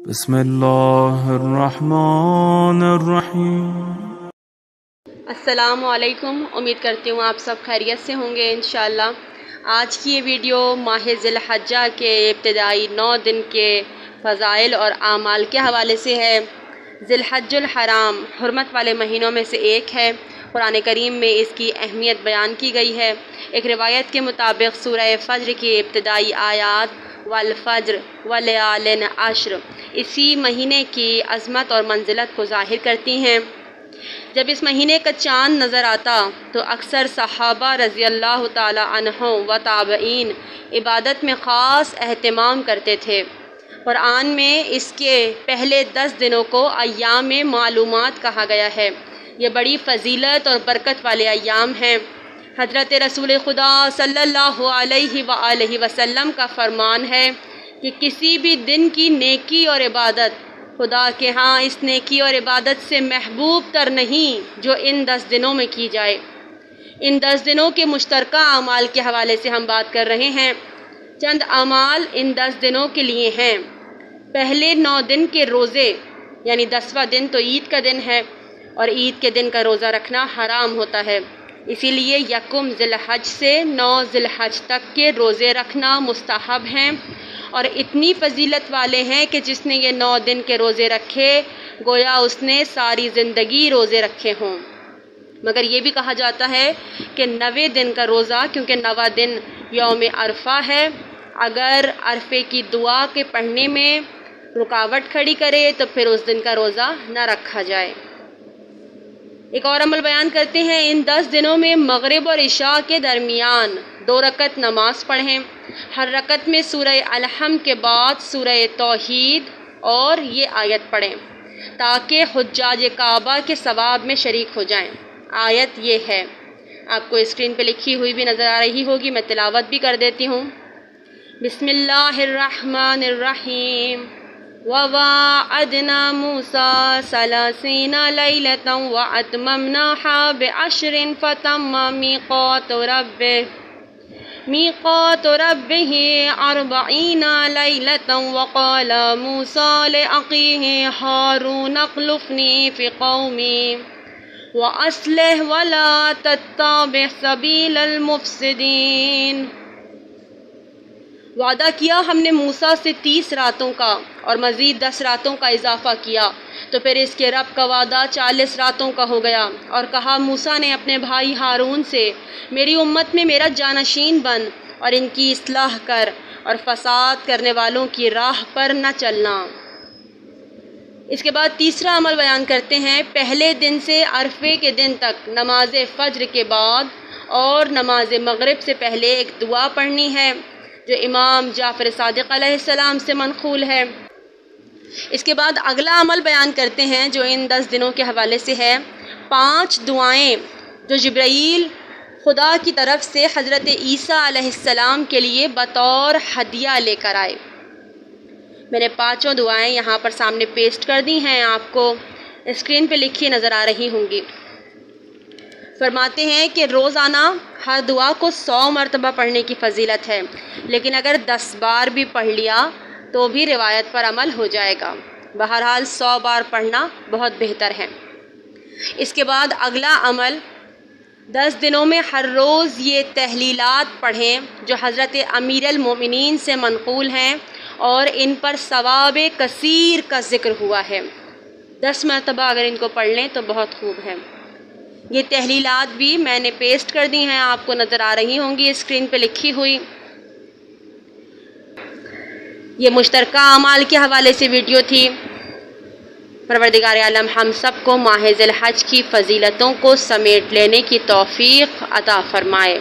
بسم اللہ الرحمن الرحیم۔ السلام علیکم، امید کرتی ہوں آپ سب خیریت سے ہوں گے انشاءاللہ۔ آج کی یہ ویڈیو ماہ ذی الحجہ کے ابتدائی 9 دن کے فضائل اور اعمال کے حوالے سے ہے۔ ذی الحج الحرام حرمت والے مہینوں میں سے ایک ہے۔ قرآن کریم میں اس کی اہمیت بیان کی گئی ہے۔ ایک روایت کے مطابق سورہ فجر کی ابتدائی آیات والفجر ولیال عشر اسی مہینے کی عظمت اور منزلت کو ظاہر کرتی ہیں۔ جب اس مہینے کا چاند نظر آتا تو اکثر صحابہ رضی اللہ تعالی عنہم و تابعین عبادت میں خاص اہتمام کرتے تھے۔ قرآن میں اس کے پہلے 10 دنوں کو ایام معلومات کہا گیا ہے۔ یہ بڑی فضیلت اور برکت والے ایام ہیں۔ حضرت رسول خدا صلی اللہ علیہ وآلہ وسلم کا فرمان ہے کہ کسی بھی دن کی نیکی اور عبادت خدا کے ہاں اس نیکی اور عبادت سے محبوب تر نہیں جو ان 10 دنوں میں کی جائے۔ ان 10 دنوں کے مشترکہ اعمال کے حوالے سے ہم بات کر رہے ہیں۔ چند اعمال ان 10 دنوں کے لیے ہیں۔ پہلے 9 دن کے روزے، یعنی 10واں دن تو عید کا دن ہے اور عید کے دن کا روزہ رکھنا حرام ہوتا ہے، اسی لیے یکم ذی الحج سے 9 ذی الحج تک کے روزے رکھنا مستحب ہیں اور اتنی فضیلت والے ہیں کہ جس نے یہ 9 دن کے روزے رکھے گویا اس نے ساری زندگی روزے رکھے ہوں۔ مگر یہ بھی کہا جاتا ہے کہ 9ویں دن کا روزہ، کیونکہ 9واں دن یوم عرفہ ہے، اگر عرفے کی دعا کے پڑھنے میں رکاوٹ کھڑی کرے تو پھر اس دن کا روزہ نہ رکھا جائے۔ ایک اور عمل بیان کرتے ہیں، ان 10 دنوں میں مغرب اور عشاء کے درمیان 2 رکعت نماز پڑھیں۔ ہر رکعت میں سورہ الحمد کے بعد سورہ توحید اور یہ آیت پڑھیں تاکہ حجاج کعبہ کے ثواب میں شریک ہو جائیں۔ آیت یہ ہے، آپ کو اسکرین پہ لکھی ہوئی بھی نظر آ رہی ہوگی، میں تلاوت بھی کر دیتی ہوں۔ بسم اللہ الرحمن الرحیم۔ وَوَاعَدْنَا مُوسَىٰ 30 لَيْلَةً وَأَتْمَمْنَاهَا ب10 فَتَمَّ مِيقَاتُ رَبِّهِ 40 لَيْلَةً وَقَالَ مُوسَىٰ لِأَخِيهِ هَارُونَ اخْلُفْنِي فِي قَوْمِي وَأَصْلِحْ وَلَا تَتَّبِعْ سَبِيلَ الْمُفْسِدِينَ۔ وعدہ کیا ہم نے موسیٰ سے 30 راتوں کا اور مزید 10 راتوں کا اضافہ کیا، تو پھر اس کے رب کا وعدہ 40 راتوں کا ہو گیا، اور کہا موسیٰ نے اپنے بھائی ہارون سے میری امت میں میرا جانشین بن اور ان کی اصلاح کر اور فساد کرنے والوں کی راہ پر نہ چلنا۔ اس کے بعد تیسرا عمل بیان کرتے ہیں، پہلے دن سے عرفے کے دن تک نماز فجر کے بعد اور نماز مغرب سے پہلے ایک دعا پڑھنی ہے جو امام جعفر صادق علیہ السلام سے منقول ہے۔ اس کے بعد اگلا عمل بیان کرتے ہیں جو ان 10 دنوں کے حوالے سے ہے، 5 دعائیں جو جبرائیل خدا کی طرف سے حضرت عیسیٰ علیہ السلام کے لیے بطور ہدیہ لے کر آئے۔ میں نے 5 دعائیں یہاں پر سامنے پیسٹ کر دی ہیں، آپ کو اسکرین پہ لکھی نظر آ رہی ہوں گی۔ فرماتے ہیں کہ روزانہ ہر دعا کو 100 مرتبہ پڑھنے کی فضیلت ہے، لیکن اگر 10 بار بھی پڑھ لیا تو بھی روایت پر عمل ہو جائے گا۔ بہرحال 100 بار پڑھنا بہت بہتر ہے۔ اس کے بعد اگلا عمل، 10 دنوں میں ہر روز یہ تحلیلات پڑھیں جو حضرت امیر المومنین سے منقول ہیں اور ان پر ثواب کثیر کا ذکر ہوا ہے۔ 10 مرتبہ اگر ان کو پڑھ لیں تو بہت خوب ہے۔ یہ تحلیلات بھی میں نے پیسٹ کر دی ہیں، آپ کو نظر آ رہی ہوں گی اسکرین پہ لکھی ہوئی۔ یہ مشترکہ اعمال کے حوالے سے ویڈیو تھی۔ پروردگار عالم ہم سب کو ماہ ذی الحج کی فضیلتوں کو سمیٹ لینے کی توفیق عطا فرمائے۔